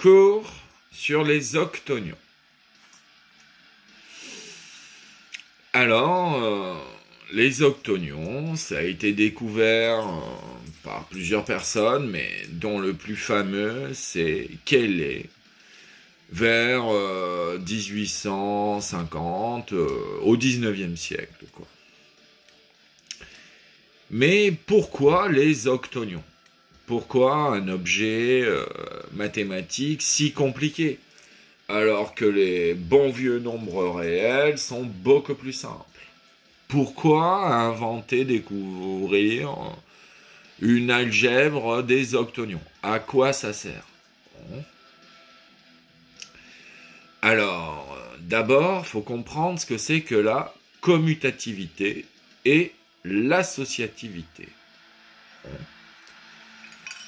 cours sur les octonions. Alors, les octonions, ça a été découvert par plusieurs personnes, mais dont le plus fameux, c'est Cayley, vers 1850, au 19e siècle, quoi. Mais pourquoi les octonions? Pourquoi un objet mathématique si compliqué, alors que les bons vieux nombres réels sont beaucoup plus simples? Pourquoi inventer, découvrir une algèbre des octonions? À quoi ça sert? Bon. Alors, d'abord, il faut comprendre ce que c'est que la commutativité et l'associativité.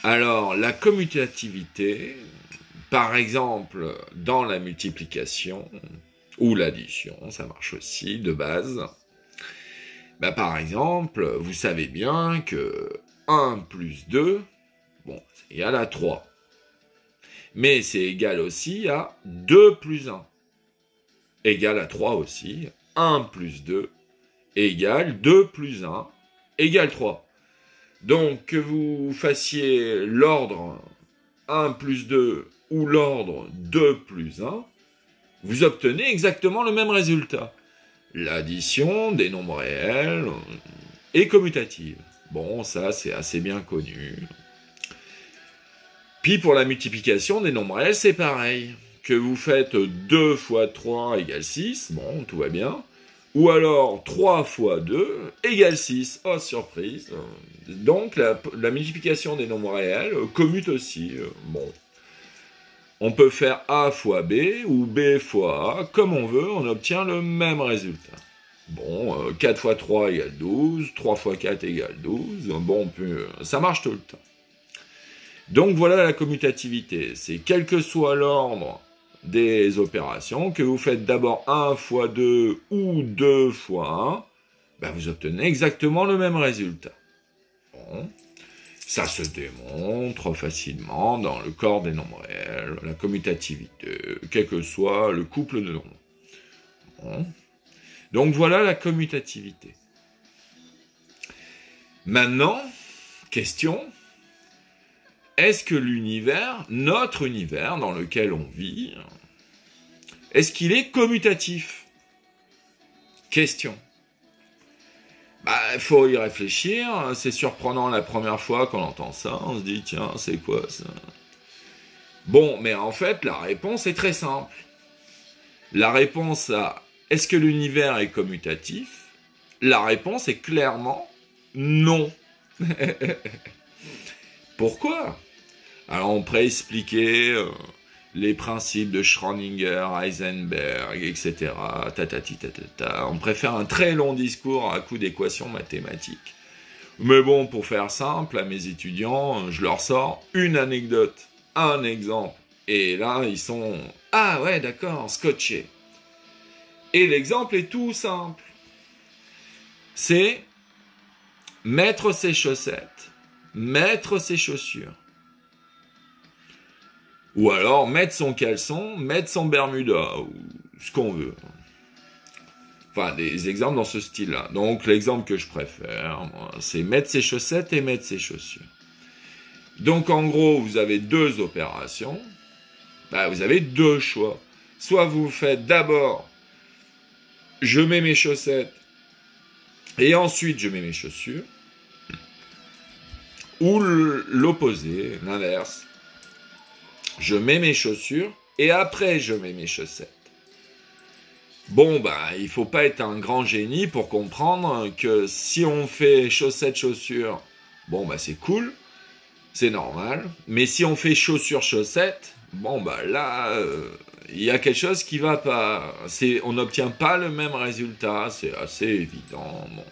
Alors, la commutativité, par exemple, dans la multiplication ou l'addition, ça marche aussi de base. Bah, par exemple, vous savez bien que 1 plus 2, bon, c'est égal à 3. Mais c'est égal aussi à 2 plus 1, égal à 3 aussi. 1 plus 2 égale 2 plus 1 égale 3. Donc, que vous fassiez l'ordre 1 plus 2 ou l'ordre 2 plus 1, vous obtenez exactement le même résultat. L'addition des nombres réels est commutative. Bon, ça, c'est assez bien connu. Puis, pour la multiplication des nombres réels, c'est pareil. Que vous faites 2 fois 3 égale 6, bon, tout va bien. Ou alors 3 fois 2 égale 6. Oh, surprise. Donc, la multiplication des nombres réels commute aussi. Bon. On peut faire A fois B ou B fois A. Comme on veut, on obtient le même résultat. Bon, 4 fois 3 égale 12. 3 fois 4 égale 12. Bon, ça marche tout le temps. Donc, voilà la commutativité. C'est quel que soit l'ordre des opérations, que vous faites d'abord 1 fois 2 ou 2 fois 1, ben vous obtenez exactement le même résultat. Bon. Ça se démontre facilement dans le corps des nombres réels, la commutativité, quel que soit le couple de nombres. Bon. Donc voilà la commutativité. Maintenant, question, est-ce que l'univers, notre univers dans lequel on vit, est-ce qu'il est commutatif? Question. Bah, faut y réfléchir, c'est surprenant la première fois qu'on entend ça, on se dit, tiens, c'est quoi ça? Bon, mais en fait, la réponse est très simple. La réponse à est-ce que l'univers est commutatif? La réponse est clairement non. Pourquoi? Alors, on pourrait expliquer les principes de Schrödinger, Heisenberg, etc. On préfère un très long discours à coup d'équations mathématiques. Mais bon, pour faire simple, à mes étudiants, je leur sors une anecdote, un exemple. Et là, ils sont « Ah ouais, d'accord, scotchés ». Et l'exemple est tout simple. C'est mettre ses chaussettes, mettre ses chaussures. Ou alors mettre son caleçon, mettre son bermuda, ou ce qu'on veut. Enfin, des exemples dans ce style-là. Donc, l'exemple que je préfère, moi, c'est mettre ses chaussettes et mettre ses chaussures. Donc, en gros, vous avez deux opérations. Bah, vous avez deux choix. Soit vous faites d'abord, je mets mes chaussettes, et ensuite je mets mes chaussures. Ou l'opposé, l'inverse. Je mets mes chaussures, et après je mets mes chaussettes. Bon, bah, il faut pas être un grand génie pour comprendre que si on fait chaussettes-chaussures, bon, bah, c'est cool, c'est normal. Mais si on fait chaussures-chaussettes, bon, bah, là, il y a quelque chose qui va pas. On n'obtient pas le même résultat, c'est assez évident, bon.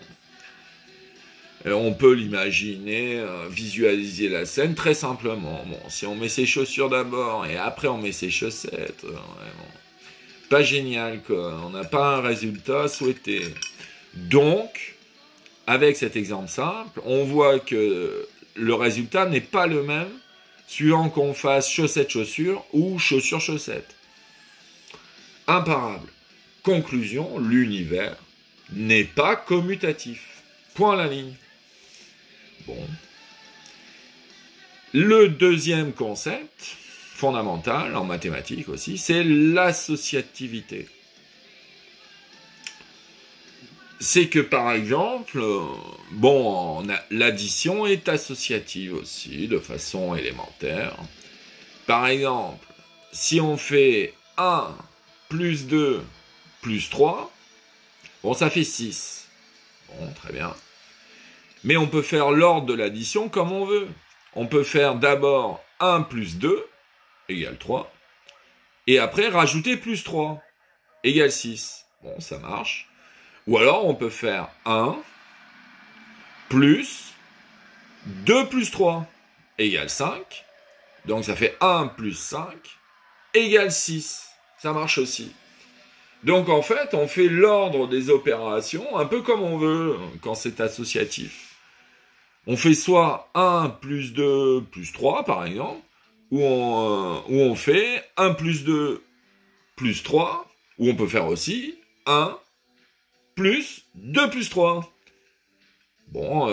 On peut l'imaginer, visualiser la scène très simplement. Bon, si on met ses chaussures d'abord et après on met ses chaussettes, vraiment, pas génial, quoi. On n'a pas un résultat souhaité. Donc, avec cet exemple simple, on voit que le résultat n'est pas le même suivant qu'on fasse chaussette-chaussure ou chaussure-chaussette. Imparable. Conclusion, l'univers n'est pas commutatif. Point à la ligne. Bon. Le deuxième concept, fondamental en mathématiques aussi, c'est l'associativité. C'est que par exemple, l'addition est associative aussi, de façon élémentaire. Par exemple, si on fait 1 plus 2 plus 3, ça fait 6. Bon, très bien. Mais on peut faire l'ordre de l'addition comme on veut. On peut faire d'abord 1 plus 2 égale 3, et après rajouter plus 3 égale 6. Bon, ça marche. Ou alors, on peut faire 1 plus 2 plus 3 égale 5. Donc, ça fait 1 plus 5 égale 6. Ça marche aussi. Donc, en fait, on fait l'ordre des opérations un peu comme on veut quand c'est associatif. On fait soit 1 plus 2 plus 3, par exemple, ou on fait 1 plus 2 plus 3, ou on peut faire aussi 1 plus 2 plus 3. Bon,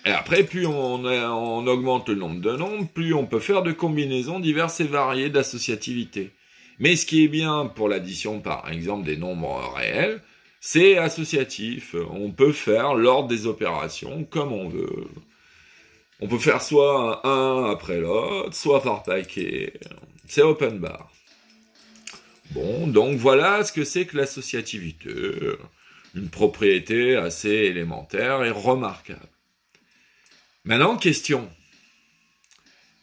et après, plus on augmente le nombre de nombres, plus on peut faire de combinaisons diverses et variées d'associativité. Mais ce qui est bien pour l'addition, par exemple, des nombres réels, c'est associatif. On peut faire l'ordre des opérations comme on veut. On peut faire soit un après l'autre, soit par paquet. C'est open bar. Bon, donc voilà ce que c'est que l'associativité. Une propriété assez élémentaire et remarquable. Maintenant, question.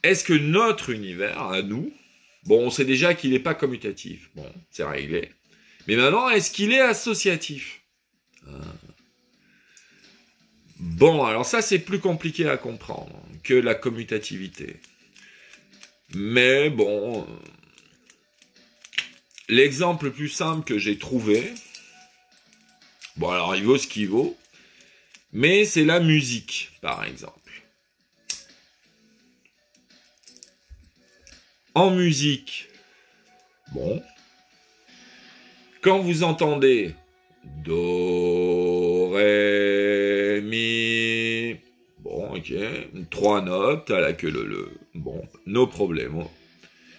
Est-ce que notre univers, à nous, on sait déjà qu'il n'est pas commutatif. Bon, c'est réglé. Mais maintenant, est-ce qu'il est associatif ? Bon, alors ça, c'est plus compliqué à comprendre que la commutativité. Mais bon, l'exemple le plus simple que j'ai trouvé, alors il vaut ce qu'il vaut, mais c'est la musique, par exemple. En musique, quand vous entendez Do, Ré, Mi, ok, 3 notes à la queue leu, no problème.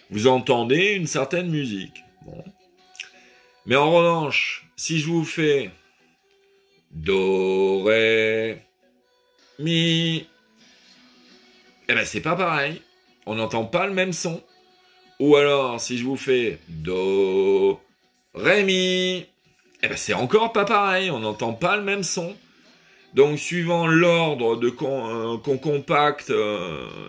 Vous entendez une certaine musique, Mais en revanche, si je vous fais Do, Ré, Mi, c'est pas pareil. On n'entend pas le même son. Ou alors, si je vous fais Do, Ré, Mi, c'est encore pas pareil, on n'entend pas le même son. Donc, suivant l'ordre qu'on compacte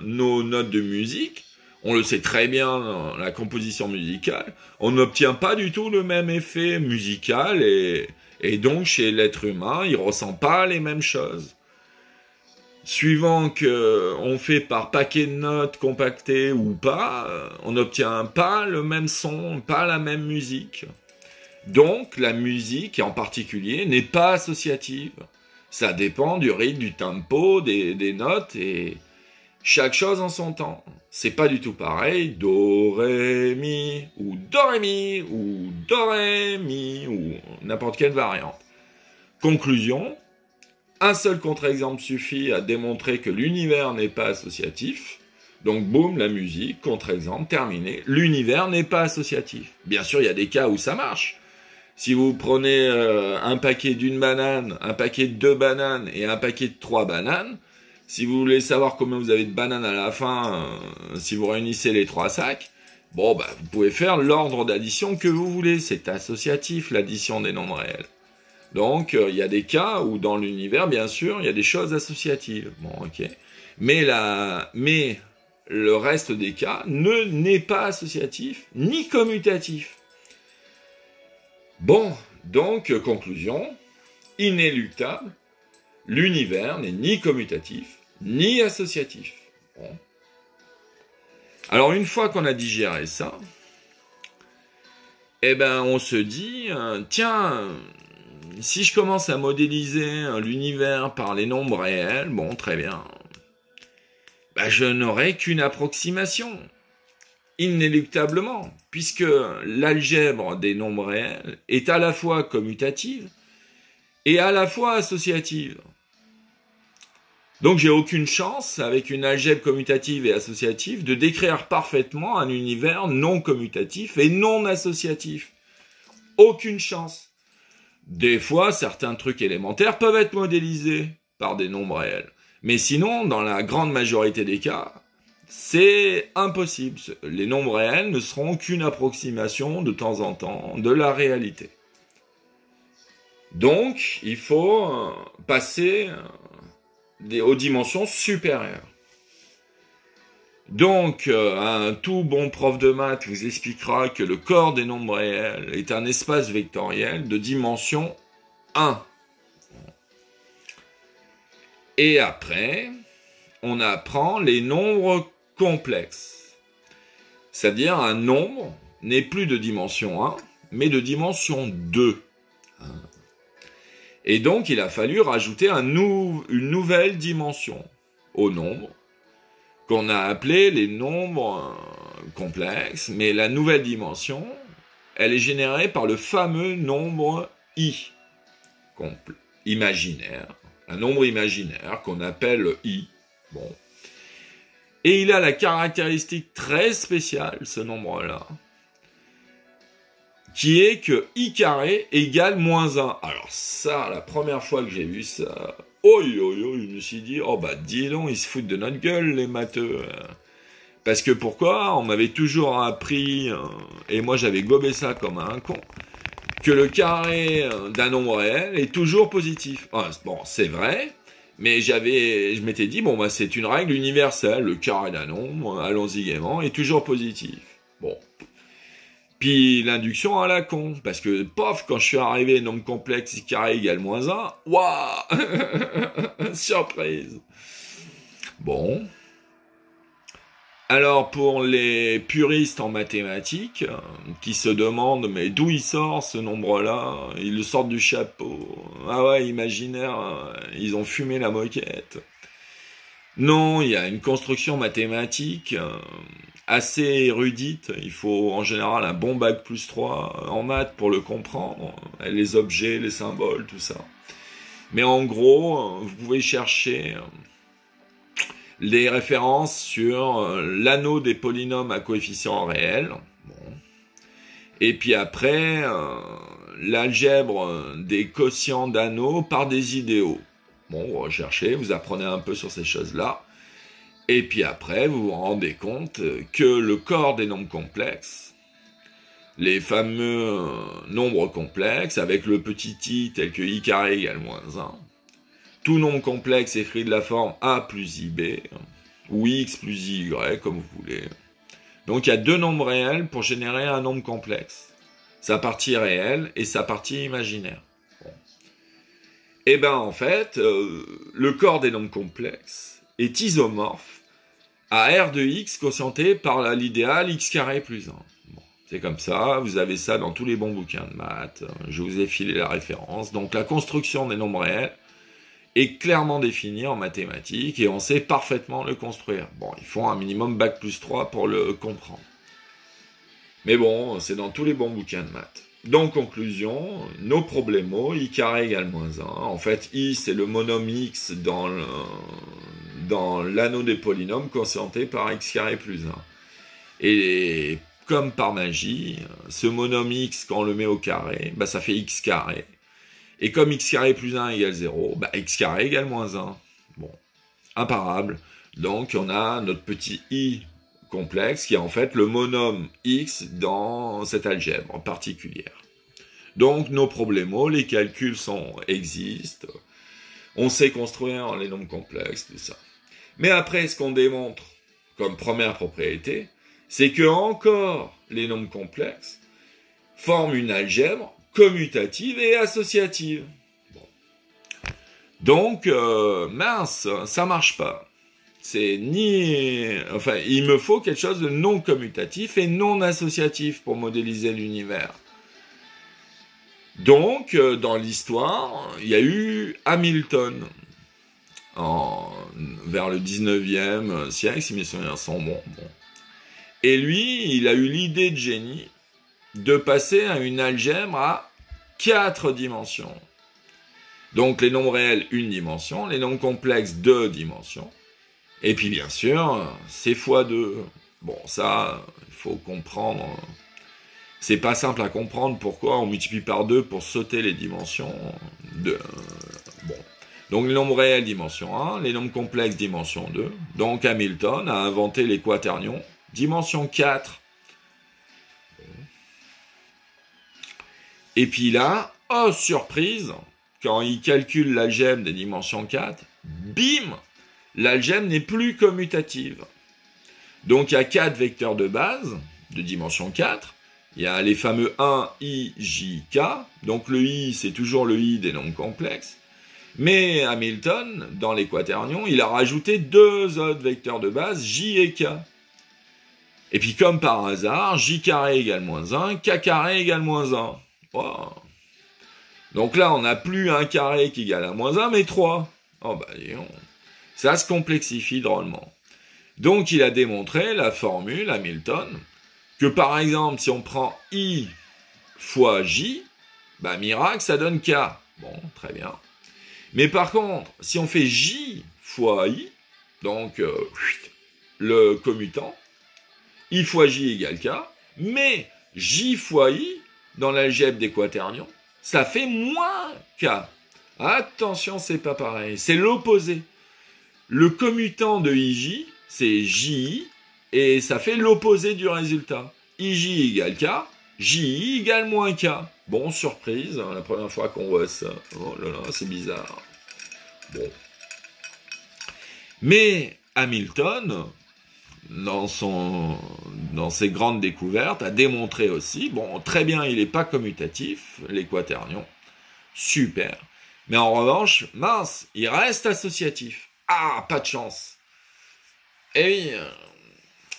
nos notes de musique, on le sait très bien dans la composition musicale, on n'obtient pas du tout le même effet musical et donc, chez l'être humain, il ressent pas les mêmes choses. Suivant que on fait par paquet de notes compactées ou pas, on n'obtient pas le même son, pas la même musique. Donc, la musique, en particulier, n'est pas associative. Ça dépend du rythme, du tempo, des notes, et chaque chose en son temps. C'est pas du tout pareil, Do, Ré, Mi, ou Do, Ré, Mi, ou Do, Ré, Mi, ou n'importe quelle variante. Conclusion, un seul contre-exemple suffit à démontrer que l'univers n'est pas associatif. Donc, boum, la musique, contre-exemple, terminé. L'univers n'est pas associatif. Bien sûr, il y a des cas où ça marche. Si vous prenez un paquet d'une banane, un paquet de 2 bananes et un paquet de 3 bananes, si vous voulez savoir combien vous avez de bananes à la fin, si vous réunissez les 3 sacs, vous pouvez faire l'ordre d'addition que vous voulez. C'est associatif, l'addition des nombres réels. Donc, il y a des cas où dans l'univers, bien sûr, il y a des choses associatives. Ok. Mais le reste des cas n'est pas associatif, ni commutatif. Donc, conclusion, inéluctable, l'univers n'est ni commutatif, ni associatif. Alors, une fois qu'on a digéré ça, on se dit, tiens, si je commence à modéliser l'univers par les nombres réels, très bien. bah, je n'aurai qu'une approximation, inéluctablement, puisque l'algèbre des nombres réels est à la fois commutative et à la fois associative. Donc j'ai aucune chance, avec une algèbre commutative et associative, de décrire parfaitement un univers non commutatif et non associatif. Aucune chance. Des fois, certains trucs élémentaires peuvent être modélisés par des nombres réels. Mais sinon, dans la grande majorité des cas, c'est impossible. Les nombres réels ne seront qu'une approximation de temps en temps de la réalité. Donc, il faut passer aux dimensions supérieures. Donc, un tout bon prof de maths vous expliquera que le corps des nombres réels est un espace vectoriel de dimension 1. Et après, on apprend les nombres complexes. C'est-à-dire un nombre n'est plus de dimension 1, mais de dimension 2. Et donc, il a fallu rajouter une nouvelle dimension au nombre, qu'on a appelé les nombres complexes, mais la nouvelle dimension, elle est générée par le fameux nombre i, imaginaire, un nombre imaginaire qu'on appelle i. Bon. Et il a la caractéristique très spéciale, ce nombre-là, qui est que i carré égale moins 1. Alors ça, la première fois que j'ai vu ça, je me suis dit, oh bah dis donc, ils se foutent de notre gueule, les matheux. Parce que pourquoi? On m'avait toujours appris, et moi j'avais gobé ça comme un con, que le carré d'un nombre réel est toujours positif. Bon, c'est vrai, mais je m'étais dit, bon bah c'est une règle universelle, le carré d'un nombre, allons-y gaiement, est toujours positif. Bon. Puis l'induction à la con, parce que, pof, quand je suis arrivé, nombre complexe, i carré égale moins 1, waouh, surprise. Bon. Alors, pour les puristes en mathématiques, qui se demandent, mais d'où il sort ce nombre-là? Ils le sortent du chapeau. Ah ouais, imaginaire, ils ont fumé la moquette. Non, il y a une construction mathématique assez érudite. Il faut en général un bon bac plus 3 en maths pour le comprendre. Les objets, les symboles, tout ça. Mais en gros, vous pouvez chercher les références sur l'anneau des polynômes à coefficients réels. Bon. Et puis après, l'algèbre des quotients d'anneaux par des idéaux. Bon, vous recherchez, vous apprenez un peu sur ces choses-là. Et puis après, vous vous rendez compte que le corps des nombres complexes, les fameux nombres complexes, avec le petit i tel que i carré égale moins 1, tout nombre complexe écrit de la forme a plus ib, ou x plus y, comme vous voulez. Donc il y a deux nombres réels pour générer un nombre complexe. Sa partie réelle et sa partie imaginaire. Bon. Et ben en fait, le corps des nombres complexes est isomorphe à R de x quotienté par l'idéal x carré plus 1. Bon, c'est comme ça, vous avez ça dans tous les bons bouquins de maths, je vous ai filé la référence. Donc la construction des nombres réels est clairement définie en mathématiques et on sait parfaitement le construire. Bon, il faut un minimum bac plus 3 pour le comprendre. Mais bon, c'est dans tous les bons bouquins de maths. Donc, conclusion, nos problémos, i carré égale moins 1. En fait, i, c'est le monome x dans l'anneau des polynômes quotienté par x carré plus 1. Et comme par magie, ce monome x, quand on le met au carré, bah, ça fait x carré. Et comme x carré plus 1 égale 0, bah, x carré égale moins 1. Bon, imparable. Donc, on a notre petit i complexe qui est en fait le monome x dans cette algèbre particulière. Donc, nos problémos, les calculs existent. On sait construire les nombres complexes, tout ça. Mais après, ce qu'on démontre comme première propriété, c'est que encore les nombres complexes forment une algèbre commutative et associative. Bon. Donc, mince, ça marche pas. C'est enfin, il me faut quelque chose de non commutatif et non associatif pour modéliser l'univers. Donc, dans l'histoire, il y a eu Hamilton. vers le 19e siècle, si mes souvenirs sont bons. Et lui, il a eu l'idée de génie de passer à une algèbre à 4 dimensions. Donc les nombres réels, 1 dimension, les nombres complexes, 2 dimensions. Et puis bien sûr, c'est x2. Bon, ça, il faut comprendre. C'est pas simple à comprendre pourquoi on multiplie par 2 pour sauter les dimensions. Bon. Donc les nombres réels, dimension 1, les nombres complexes, dimension 2. Donc Hamilton a inventé les quaternions, dimension 4. Et puis là, oh surprise, quand il calcule l'algèbre des dimensions 4, bim, l'algèbre n'est plus commutative. Donc il y a 4 vecteurs de base de dimension 4. Il y a les fameux 1, I, J, K. Donc le I, c'est toujours le I des nombres complexes. Mais Hamilton, dans les quaternions, il a rajouté 2 autres vecteurs de base, J et K. Et puis comme par hasard, J carré égale moins 1, K carré égale moins 1. Wow. Donc là, on n'a plus un carré qui égale à moins 1, mais 3. Oh bah disons, ça se complexifie drôlement. Donc il a démontré la formule Hamilton, que par exemple, si on prend I fois J, bah miracle, ça donne K. Bon, très bien. Mais par contre, si on fait J fois I, donc le commutant, I fois J égale K, mais J fois I, dans l'algèbre des quaternions, ça fait moins K. Attention, c'est pas pareil, c'est l'opposé. Le commutant de IJ, c'est JI, et ça fait l'opposé du résultat. IJ égale K, JI égale moins K. Bon, surprise, la première fois qu'on voit ça. Oh là là, c'est bizarre. Bon. Mais Hamilton, dans ses grandes découvertes, a démontré aussi, bon, très bien, il n'est pas commutatif, les quaternions, super. Mais en revanche, mince, il reste associatif. Ah, pas de chance. Et oui,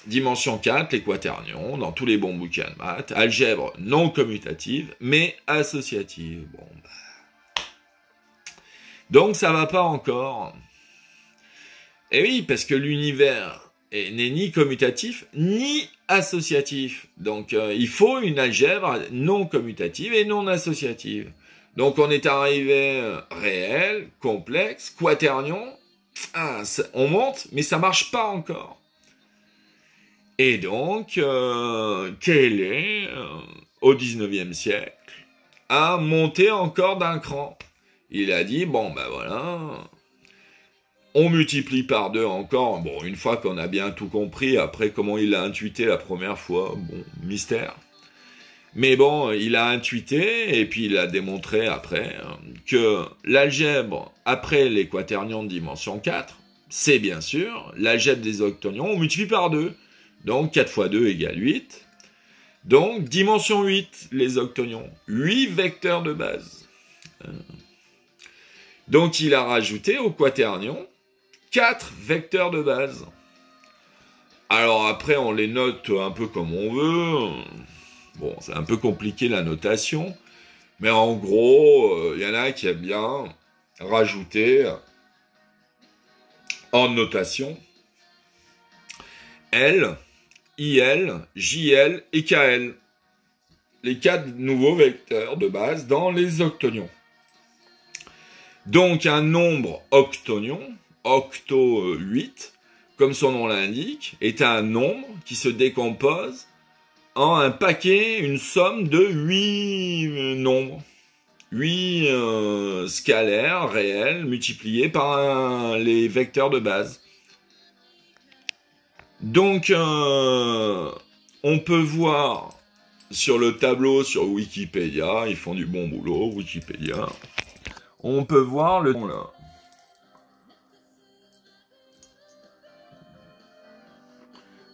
dimension 4, les quaternions, dans tous les bons bouquins de maths, algèbre non commutative, mais associative. Bon, donc ça va pas encore. Et oui, parce que l'univers n'est ni commutatif, ni associatif. Donc il faut une algèbre non commutative et non associative. Donc on est arrivé réel, complexe, quaternion. Ah, on monte, mais ça marche pas encore. Et donc, Cayley, au 19e siècle, a monté encore d'un cran. Il a dit, bon, ben voilà, on multiplie par 2 encore. Bon, une fois qu'on a bien tout compris, après comment il l'a intuité la première fois, bon, mystère. Mais bon, il a intuité, et puis il a démontré après, que l'algèbre, après les quaternions de dimension 4, c'est bien sûr l'algèbre des octonions, on multiplie par 2. Donc 4 fois 2 égale 8. Donc dimension 8, les octonions. 8 vecteurs de base. Donc il a rajouté au quaternion 4 vecteurs de base. Alors après, on les note un peu comme on veut. Bon, c'est un peu compliqué la notation. Mais en gros, il y en a qui aiment bien rajouter en notation L, IL, JL et KL. Les 4 nouveaux vecteurs de base dans les octonions. Donc un nombre octonion, octo 8, comme son nom l'indique, est un nombre qui se décompose en un paquet, une somme de 8 nombres. 8 scalaires réels multipliés par les vecteurs de base. Donc, on peut voir sur le tableau sur Wikipédia, ils font du bon boulot, Wikipédia, on peut voir le nom là.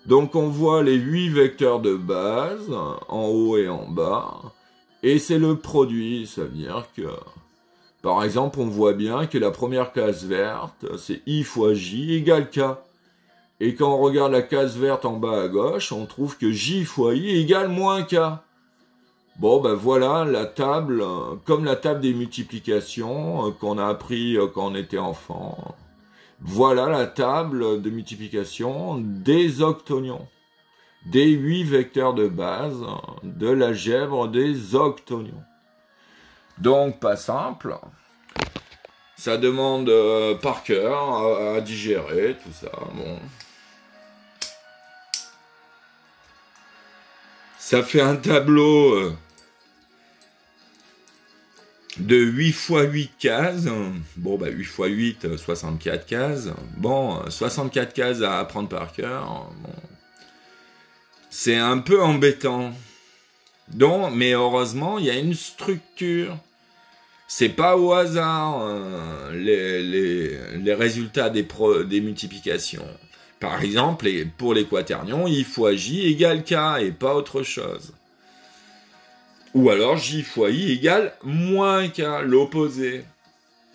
Donc on voit les 8 vecteurs de base, en haut et en bas, et c'est le produit, ça veut dire que, par exemple, on voit bien que la première case verte, c'est I fois J égale K. Et quand on regarde la case verte en bas à gauche, on trouve que J fois I égale moins K. Bon, ben voilà la table, comme la table des multiplications qu'on a appris quand on était enfant. Voilà la table de multiplication des octonions, des 8 vecteurs de base de l'algèbre des octonions. Donc, pas simple. Ça demande par cœur à digérer, tout ça. Bon. Ça fait un tableau de 8 x 8 cases. Bon, 8 x 8, 64 cases. Bon, 64 cases à apprendre par cœur. Bon. C'est un peu embêtant. Donc, mais heureusement, il y a une structure. C'est pas au hasard les résultats des multiplications. Par exemple, pour les quaternions, I fois J égale K et pas autre chose. Ou alors J fois I égale moins K, l'opposé.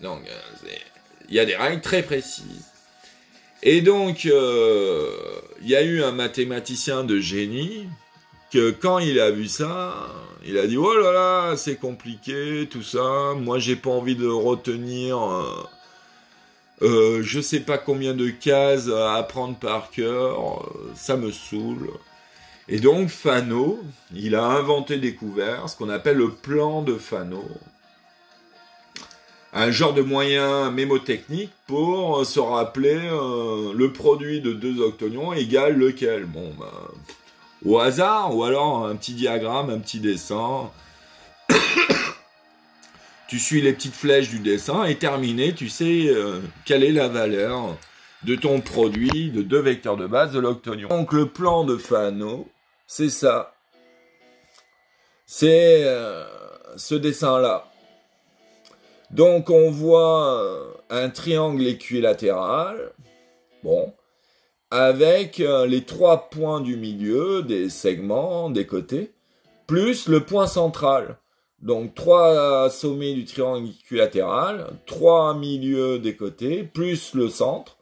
Donc, il y a des règles très précises. Et donc, il y a eu un mathématicien de génie que quand il a vu ça, il a dit « Oh là là, c'est compliqué, tout ça. Moi, j'ai pas envie de retenir je sais pas combien de cases à apprendre par cœur. Ça me saoule. » Et donc, Fano, il a inventé, découvert ce qu'on appelle le plan de Fano. Un genre de moyen mémotechnique pour se rappeler le produit de deux octonions égale lequel. Bon, au hasard, ou alors un petit diagramme, un petit dessin. Tu suis les petites flèches du dessin et terminé, tu sais quelle est la valeur de ton produit de deux vecteurs de base de l'octonion. Donc le plan de Fano, c'est ça. C'est ce dessin-là. Donc on voit un triangle équilatéral, bon, avec les 3 points du milieu, des segments, des côtés, plus le point central. Donc 3 sommets du triangle équilatéral, 3 milieux des côtés, plus le centre,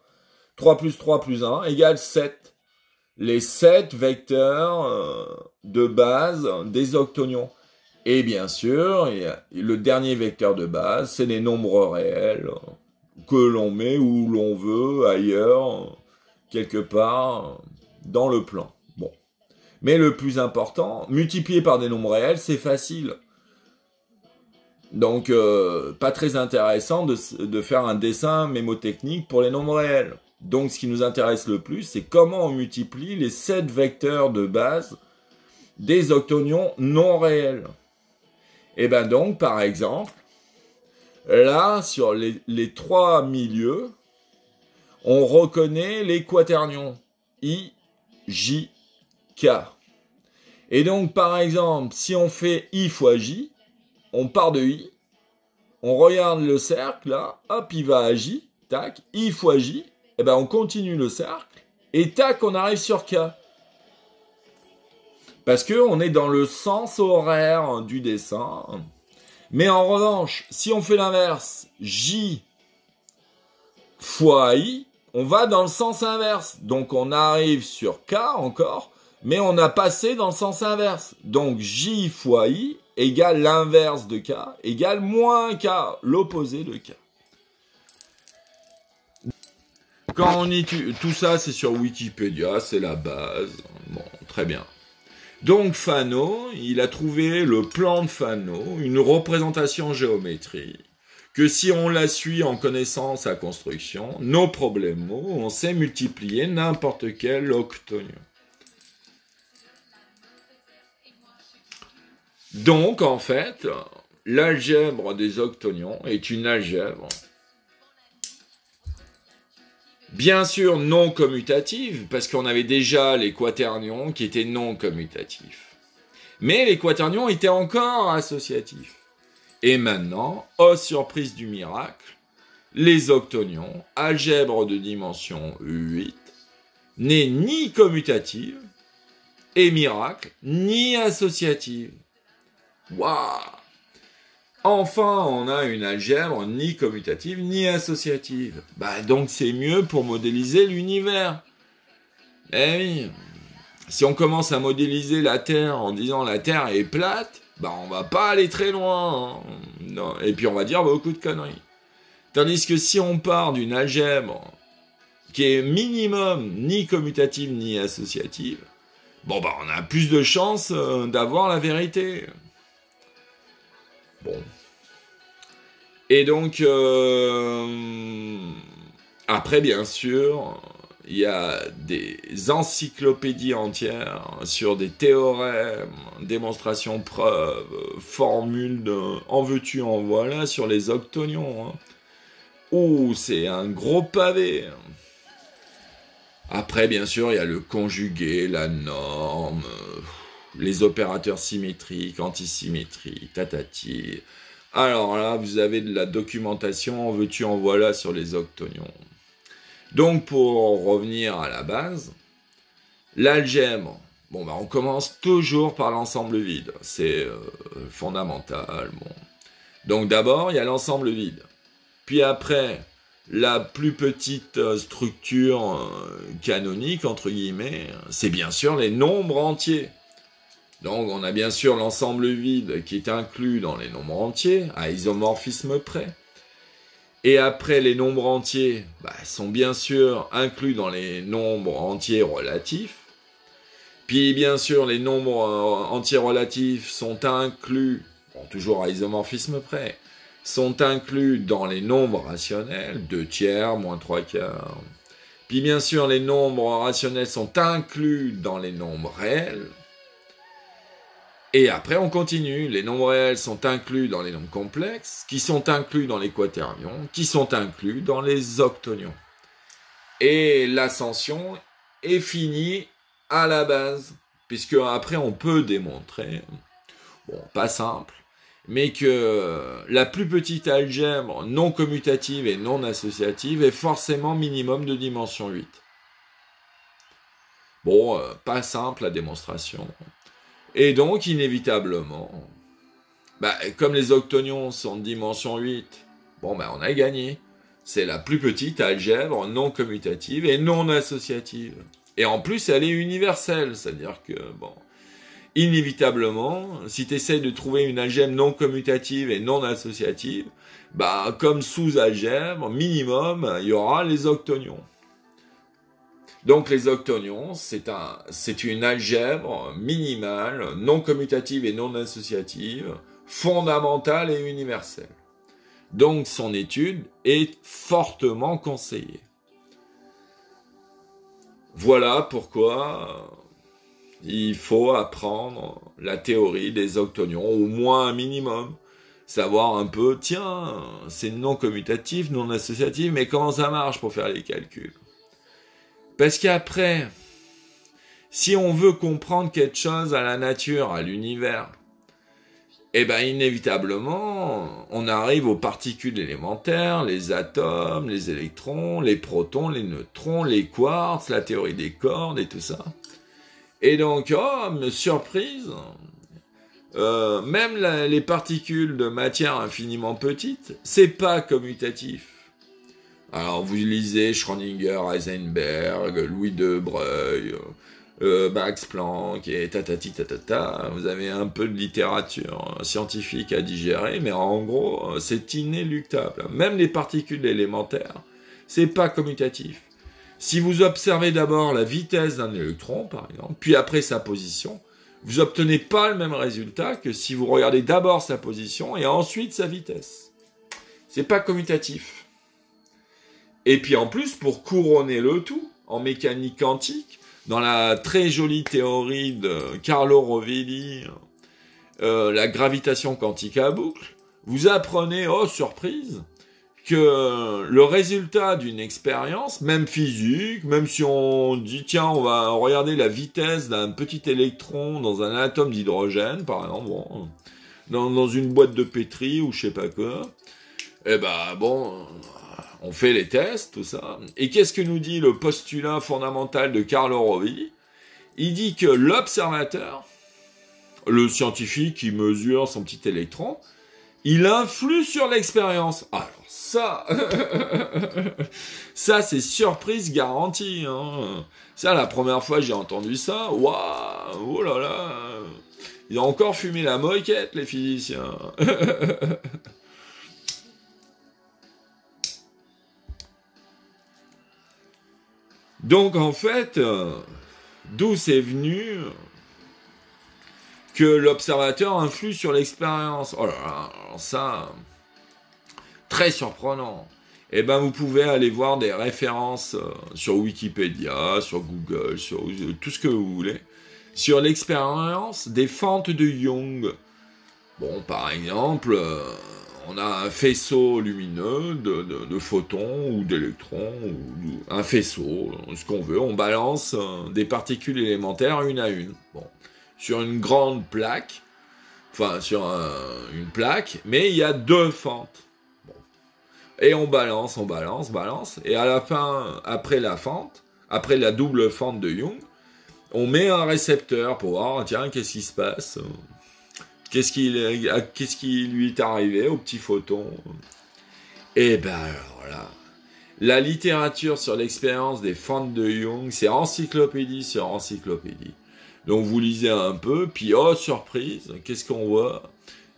3 plus 3 plus 1 égale 7. Les 7 vecteurs de base des octonions. Et bien sûr, le dernier vecteur de base, c'est les nombres réels que l'on met où l'on veut, ailleurs, quelque part, dans le plan. Bon. Mais le plus important, multiplier par des nombres réels, c'est facile. Donc, pas très intéressant de faire un dessin mémotechnique pour les nombres réels. Donc, ce qui nous intéresse le plus, c'est comment on multiplie les 7 vecteurs de base des octonions non réels. Et bien donc, par exemple, là, sur les 3 milieux, on reconnaît les quaternions. I, J, K. Et donc, par exemple, si on fait I fois J, on part de I, on regarde le cercle, là, hop, il va à J, tac, I fois J, et ben on continue le cercle, et tac, on arrive sur K. Parce qu'on est dans le sens horaire du dessin. Mais en revanche, si on fait l'inverse, J fois I, on va dans le sens inverse. Donc on arrive sur K encore, mais on a passé dans le sens inverse. Donc J fois I égale l'inverse de K, égale moins K, l'opposé de K. Quand on étudie, tout ça c'est sur Wikipédia, c'est la base. Bon, très bien. Donc Fano, il a trouvé le plan de Fano, une représentation géométrique, que si on la suit en connaissant sa construction, nos problèmes, on sait multiplier n'importe quel octonion. Donc en fait, l'algèbre des octonions est une algèbre bien sûr non commutative, parce qu'on avait déjà les quaternions qui étaient non commutatifs. Mais les quaternions étaient encore associatifs. Et maintenant, oh surprise du miracle, les octonions, algèbre de dimension 8, n'est ni commutative, et miracle, ni associative. Waouh! Enfin, on a une algèbre ni commutative ni associative. Donc c'est mieux pour modéliser l'univers. Eh oui, si on commence à modéliser la Terre en disant la Terre est plate, on va pas aller très loin. Non. Et puis on va dire beaucoup de conneries. Tandis que si on part d'une algèbre qui est minimum ni commutative ni associative, bon, bah, on a plus de chances d'avoir la vérité. Bon. Et donc, après, bien sûr, il y a des encyclopédies entières sur des théorèmes, démonstrations, preuves, formules en veux-tu, en voilà, sur les octonions. Hein. Ouh, c'est un gros pavé. Après, bien sûr, il y a le conjugué, la norme, les opérateurs symétriques, antisymétriques, tatati. Alors là, vous avez de la documentation, en veux-tu, en voilà, sur les octonions. Donc, pour revenir à la base, l'algèbre, bon, bah, on commence toujours par l'ensemble vide. C'est fondamental. Bon. Donc, d'abord, il y a l'ensemble vide. Puis après, la plus petite structure canonique, entre guillemets, c'est bien sûr les nombres entiers. Donc, on a bien sûr l'ensemble vide qui est inclus dans les nombres entiers, à isomorphisme près. Et après, les nombres entiers bah, sont bien sûr inclus dans les nombres entiers relatifs. Puis, bien sûr, les nombres entiers relatifs sont inclus, bon, toujours à isomorphisme près, sont inclus dans les nombres rationnels, 2 tiers, moins 3 quarts. Puis, bien sûr, les nombres rationnels sont inclus dans les nombres réels. Et après, on continue. Les nombres réels sont inclus dans les nombres complexes, qui sont inclus dans les quaternions, qui sont inclus dans les octonions. Et l'ascension est finie à la base, puisque après, on peut démontrer, bon, pas simple, mais que la plus petite algèbre non commutative et non associative est forcément minimum de dimension 8. Bon, pas simple la démonstration. Et donc, inévitablement, bah, comme les octonions sont de dimension 8, bon, bah, on a gagné. C'est la plus petite algèbre non commutative et non associative. Et en plus, elle est universelle, c'est-à-dire que, bon, inévitablement, si tu essaies de trouver une algèbre non commutative et non associative, bah, comme sous-algèbre, minimum, il y aura les octonions. Donc les octonions, c'est une algèbre minimale, non commutative et non associative, fondamentale et universelle. Donc son étude est fortement conseillée. Voilà pourquoi il faut apprendre la théorie des octonions, au moins un minimum. Savoir un peu, tiens, c'est non commutatif, non associatif, mais comment ça marche pour faire les calculs ? Parce qu'après, si on veut comprendre quelque chose à la nature, à l'univers, eh ben inévitablement, on arrive aux particules élémentaires, les atomes, les électrons, les protons, les neutrons, les quarks, la théorie des cordes et tout ça. Et donc, oh, surprise, même les particules de matière infiniment petites, c'est pas commutatif. Alors, vous lisez Schrödinger, Heisenberg, Louis de Broglie, Max Planck et tatati tatata. Vous avez un peu de littérature scientifique à digérer, mais en gros, c'est inéluctable. Même les particules élémentaires, c'est pas commutatif. Si vous observez d'abord la vitesse d'un électron, par exemple, puis après sa position, vous obtenez pas le même résultat que si vous regardez d'abord sa position et ensuite sa vitesse. C'est pas commutatif. Et puis en plus, pour couronner le tout, en mécanique quantique, dans la très jolie théorie de Carlo Rovelli, la gravitation quantique à boucle, vous apprenez, oh surprise, que le résultat d'une expérience, même physique, même si on dit, tiens, on va regarder la vitesse d'un petit électron dans un atome d'hydrogène, par exemple, bon, dans une boîte de pétri ou je sais pas quoi, eh ben bon... On fait les tests, tout ça. Et qu'est-ce que nous dit le postulat fondamental de Carlo Rovelli ? Il dit que l'observateur, le scientifique qui mesure son petit électron, il influe sur l'expérience. Alors ça, ça c'est surprise garantie. Hein. Ça, la première fois que j'ai entendu ça, waouh, oh là là, ils ont encore fumé la moquette, les physiciens. Donc en fait, d'où c'est venu que l'observateur influe sur l'expérience? Oh là là, alors ça, très surprenant. Eh ben, vous pouvez aller voir des références sur Wikipédia, sur Google, sur tout ce que vous voulez, sur l'expérience des fentes de Young. Bon, par exemple, on a un faisceau lumineux de photons ou d'électrons, ou un faisceau, ce qu'on veut. On balance des particules élémentaires une à une. Bon, sur une grande plaque, enfin sur une plaque, mais il y a deux fentes. Bon. Et on balance, et à la fin, après la fente, après la double fente de Young, on met un récepteur pour voir, tiens, qu'est-ce qui se passe? Qu'est-ce qui lui est arrivé au petit photon? Eh ben alors là, la littérature sur l'expérience des fentes de Young, c'est encyclopédie sur encyclopédie. Donc vous lisez un peu, puis oh surprise, qu'est-ce qu'on voit?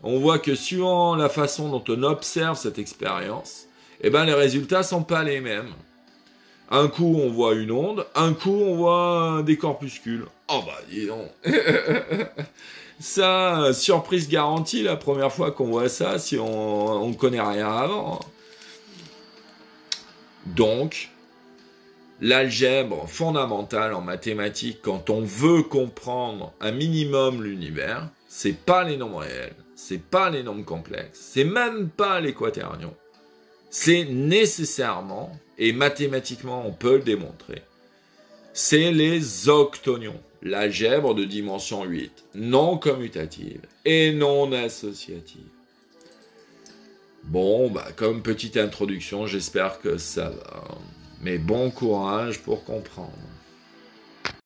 On voit que suivant la façon dont on observe cette expérience, eh ben les résultats sont pas les mêmes. Un coup on voit une onde, un coup on voit des corpuscules. Oh bah dis donc. Ça, surprise garantie la première fois qu'on voit ça, si on ne connaît rien avant. Donc, l'algèbre fondamentale en mathématiques, quand on veut comprendre un minimum l'univers, c'est pas les nombres réels, c'est pas les nombres complexes, c'est même pas les quaternions. C'est nécessairement, et mathématiquement on peut le démontrer, c'est les octonions, l'algèbre de dimension 8, non commutative et non associative. Bon, bah comme petite introduction, j'espère que ça va. Mais bon courage pour comprendre.